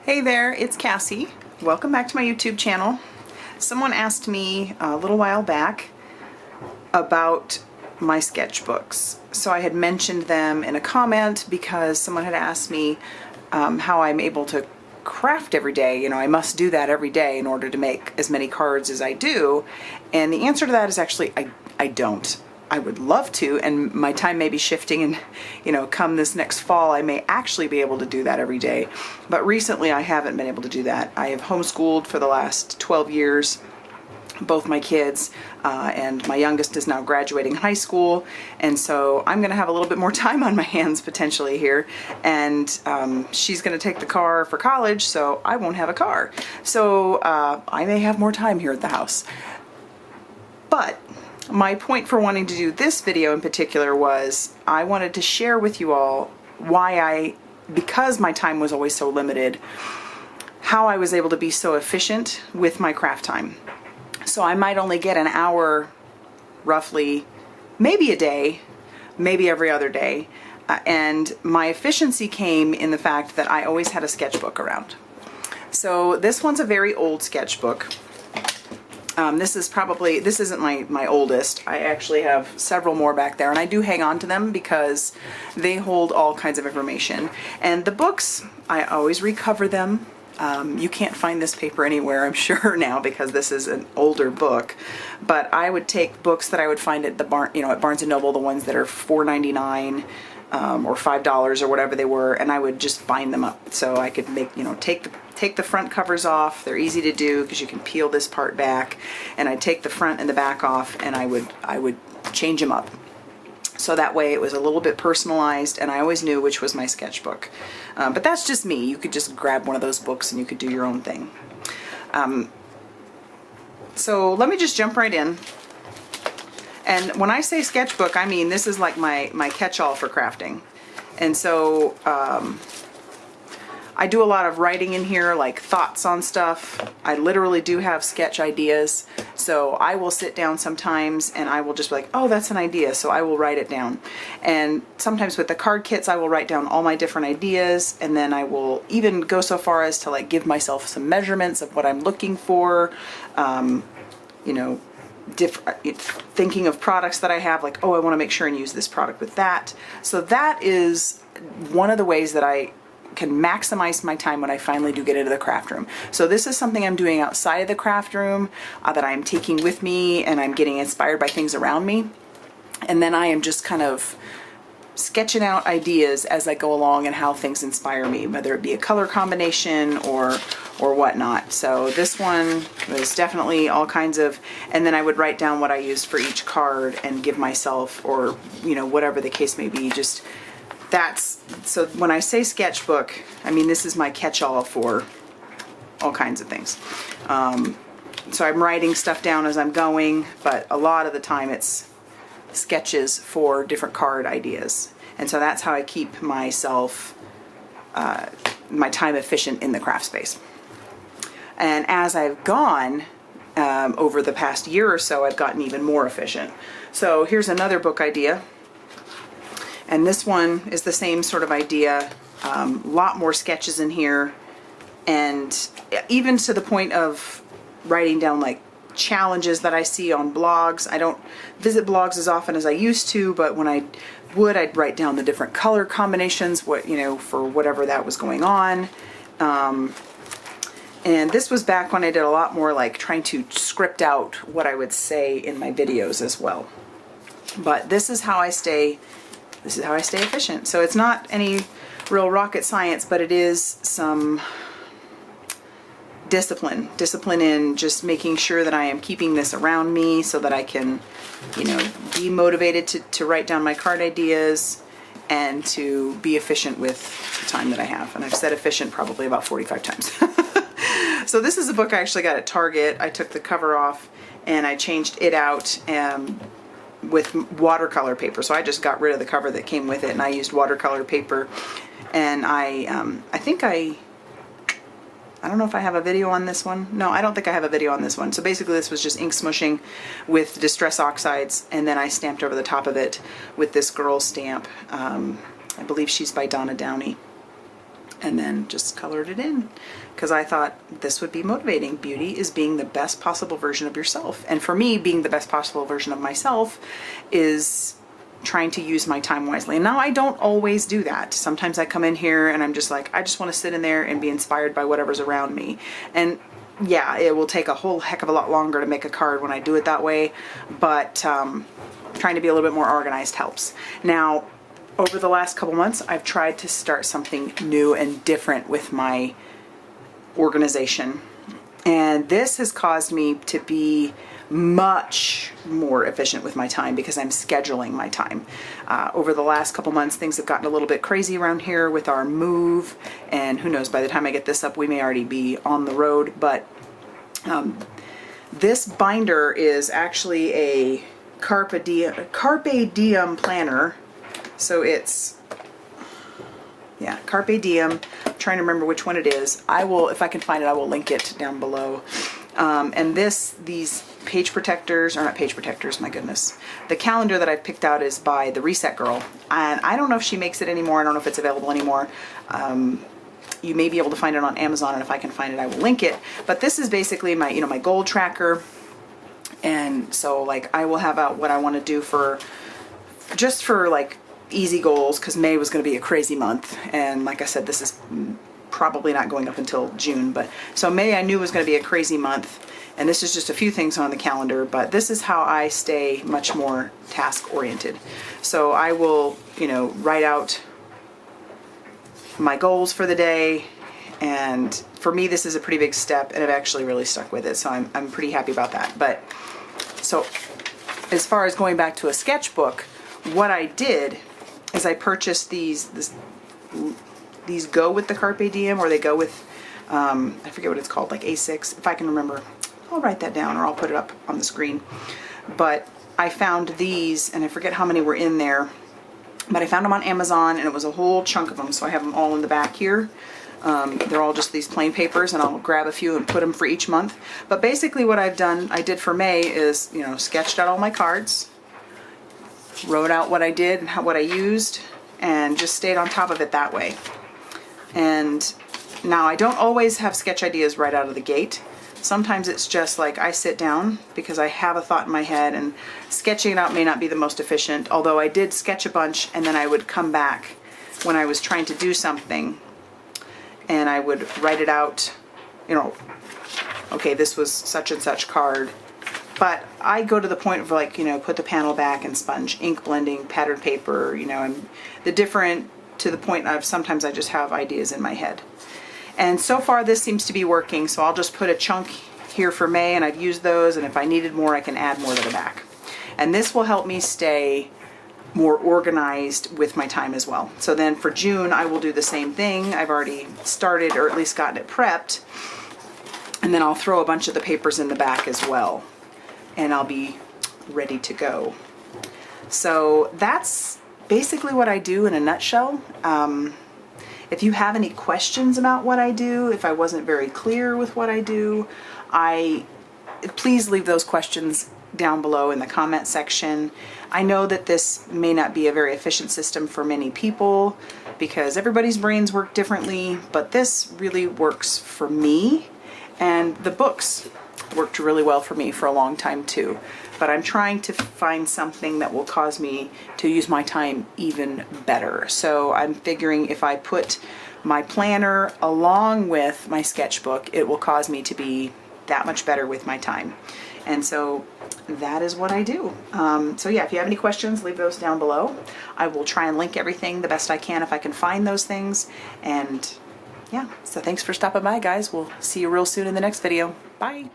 Hey there, it's Cassie. Welcome back to my YouTube channel. Someone asked me a little while back about my sketchbooks. So I had mentioned them in a comment because someone had asked me how I'm able to craft every day. You know, I must do that every day in order to make as many cards as I do. And the answer to that is actually I don't. I would love to, and my time may be shifting, and you know, come this next fall I may actually be able to do that every day. But recently I haven't been able to do that. I have homeschooled for the last 12 years, both my kids, and my youngest is now graduating high school, and so I'm gonna have a little bit more time on my hands potentially here, and she's gonna take the car for college, so I won't have a car. So I may have more time here at the house. But my point for wanting to do this video in particular was I wanted to share with you all why because my time was always so limited, how I was able to be so efficient with my craft time. So I might only get an hour, roughly, maybe a day, maybe every other day. And my efficiency came in the fact that I always had a sketchbook around. So this one's a very old sketchbook. This isn't my oldest. I actually have several more back there, and I do hang on to them because they hold all kinds of information. And the books, I always recover them. You can't find this paper anywhere, I'm sure now, because this is an older book. But I would take books that I would find at the at Barnes & Noble, the ones that are $4.99 or $5 or whatever they were, and I would just bind them up so I could make, take the front covers off. They're easy to do because you can peel this part back, and I'd take the front and the back off, and I would change them up. So that way it was a little bit personalized, and I always knew which was my sketchbook. But that's just me. You could just grab one of those books and you could do your own thing. So let me just jump right in. And when I say sketchbook, I mean this is like my catch-all for crafting. And so I do a lot of writing in here, like thoughts on stuff. I literally do have sketch ideas. So I will sit down sometimes and I will just be like, oh, that's an idea. So I will write it down. And sometimes with the card kits, I will write down all my different ideas. And then I will even go so far as to like give myself some measurements of what I'm looking for. Thinking of products that I have, like, oh, I want to make sure and use this product with that. So that is one of the ways that I can maximize my time when I finally do get into the craft room. So this is something I'm doing outside of the craft room that I'm taking with me, and I'm getting inspired by things around me. And then I am just kind of sketching out ideas as I go along and how things inspire me, whether it be a color combination or whatnot. So this one was definitely all kinds of, and then I would write down what I used for each card and give myself, or whatever the case may be, just so when I say sketchbook, I mean this is my catch-all for all kinds of things. So I'm writing stuff down as I'm going, but a lot of the time it's sketches for different card ideas. And so that's how I keep myself, my time efficient in the craft space. And as I've gone over the past year or so, I've gotten even more efficient. So here's another book idea. And this one is the same sort of idea, lot more sketches in here, and even to the point of writing down like challenges that I see on blogs. I don't visit blogs as often as I used to, but when I would, I'd write down the different color combinations, for whatever that was going on. And this was back when I did a lot more like trying to script out what I would say in my videos as well. But this is how I stay efficient. So it's not any real rocket science, but it is some discipline in just making sure that I am keeping this around me so that I can, be motivated to write down my card ideas and to be efficient with the time that I have. And I've said efficient probably about 45 times. So this is a book I actually got at Target. I took the cover off and I changed it out with watercolor paper. So I just got rid of the cover that came with it, and I used watercolor paper. And I don't know if I have a video on this one. No, I don't think I have a video on this one. So basically this was just ink smushing with Distress Oxides, and then I stamped over the top of it with this girl stamp. I believe she's by Donna Downey. and then just colored it in because I thought this would be motivating. Beauty is being the best possible version of yourself. And for me, being the best possible version of myself is trying to use my time wisely. And now I don't always do that. Sometimes I come in here and I'm just like, I just want to sit in there and be inspired by whatever's around me. And yeah, it will take a whole heck of a lot longer to make a card when I do it that way, but trying to be a little bit more organized helps. Now, over the last couple months, I've tried to start something new and different with my organization. And this has caused me to be much more efficient with my time because I'm scheduling my time. Over the last couple months, things have gotten a little bit crazy around here with our move, and who knows, by the time I get this up, we may already be on the road. But this binder is actually a Carpe Diem planner. So it's, yeah, Carpe Diem. I'm trying to remember which one it is. I will, if I can find it, I will link it down below. And these page protectors, or not page protectors, my goodness. The calendar that I've picked out is by the Reset Girl. And I don't know if she makes it anymore. I don't know if it's available anymore. You may be able to find it on Amazon, and if I can find it, I will link it. But this is basically my, my goal tracker. And so like I will have out what I want to do for, just for like easy goals, because May was going to be a crazy month, and like I said, this is probably not going up until June, but so May I knew was going to be a crazy month, and this is just a few things on the calendar, but this is how I stay much more task oriented. So I will, write out my goals for the day, and for me this is a pretty big step, and I've actually really stuck with it, so I'm pretty happy about that. But so as far as going back to a sketchbook, what I did is I purchased these go with the Carpe Diem, or they go with, I forget what it's called, like A6. If I can remember, I'll write that down, or I'll put it up on the screen. But I found these, and I forget how many were in there, but I found them on Amazon, and it was a whole chunk of them, so I have them all in the back here. They're all just these plain papers, and I'll grab a few and put them for each month. But basically what I did for May is, sketched out all my cards, wrote out what I did and what I used, and just stayed on top of it that way. And now I don't always have sketch ideas right out of the gate. Sometimes it's just like I sit down because I have a thought in my head, and sketching it out may not be the most efficient, although I did sketch a bunch, and then I would come back when I was trying to do something and I would write it out, okay, this was such and such card. But I go to the point of like, put the panel back and sponge, ink blending, patterned paper, and the different, to the point of sometimes I just have ideas in my head. And so far this seems to be working, so I'll just put a chunk here for May, and I've used those, and if I needed more I can add more to the back. And this will help me stay more organized with my time as well. So then for June I will do the same thing. I've already started, or at least gotten it prepped, and then I'll throw a bunch of the papers in the back as well, and I'll be ready to go. So that's basically what I do in a nutshell. If you have any questions about what I do, if I wasn't very clear with what I do, please leave those questions down below in the comment section. I know that this may not be a very efficient system for many people because everybody's brains work differently, but this really works for me, and the books worked really well for me for a long time too. But I'm trying to find something that will cause me to use my time even better. So I'm figuring if I put my planner along with my sketchbook, it will cause me to be that much better with my time. And so that is what I do. So yeah, if you have any questions, leave those down below. I will try and link everything the best I can if I can find those things. And yeah, so thanks for stopping by, guys. We'll see you real soon in the next video. Bye.